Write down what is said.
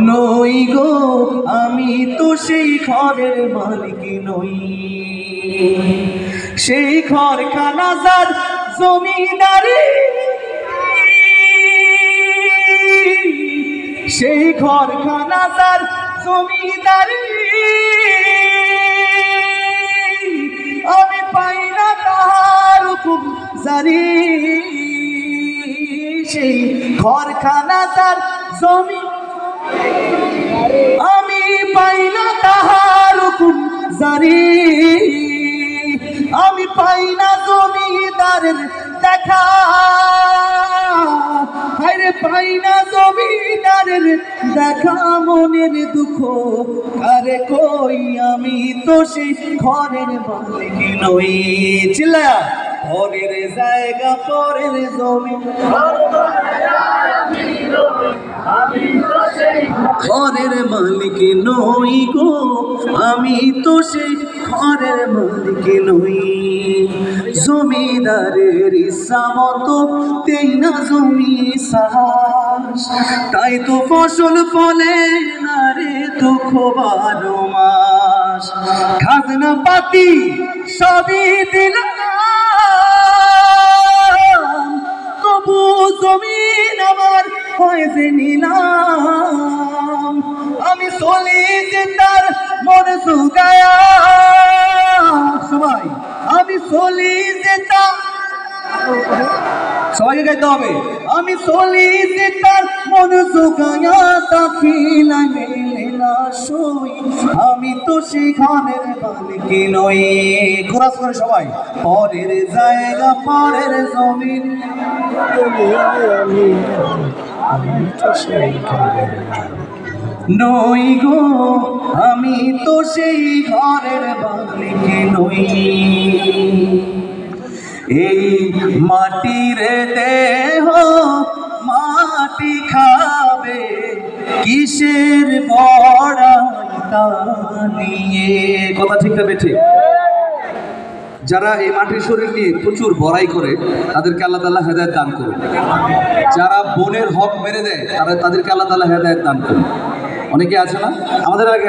নই গো আমি তো সেই ঘরের মালিক নই, সেই ঘরখানা যার জমিদারি, সেই ঘরখানা যার জমিদারি, আমি পাই না তাহার হুকুম জারি। সেই ঘরখানা যার জমি, আমি পাই না তাহার হুকুম জারি। আমি পাই না জমিদারের দেখা, আরে পাই না জমিদারের দেখা। মনের দুঃখ আরে কই, আমি তো সেই ঘরের মালিক নই। চিল্লা ঘরের জায়গা পরের জমি, ঘরের মালিক নই গো আমি তো সেই ঘরের মালিক নই। জমিদারের ইচ্ছা মতো দেই না জমি চাষ, তাই তো ফসল ফলে না রে দুঃখ 12 মাস। খাজনা পাতি সবই দিলাম, তবু জমিন আমার হয় যে নিলাম। আমি চলি যে তার মন জুগায়া, সবাই আমি চলি যে তার, সবাইকে গাইতে হবে। আমি চলি যে তার মন জুগায়া, তাকিলাই মেলে না সই, আমি তো সেই ঘরের মালিক নই। কোরাস করে সবাই, পরের জায়গা পরের জমিন, নই গো আমি তো সেই ঘরের মালিক নই। এই মাটির দেহ মাটি খাবে, কিসের বড়াইতা নিয়ে। কথা ঠিক না বেঠে? যারা এই মাটির শরীর নিয়ে প্রচুর বড়াই করে তাদেরকে আল্লাহ তাআলা হেদায়েত দান করুন। যারা বোনের হক মেরে দেয় তাদেরকে আল্লাহ তাআলা হেদায়েত দান করুন। অনেকে আছে না আমাদের আগে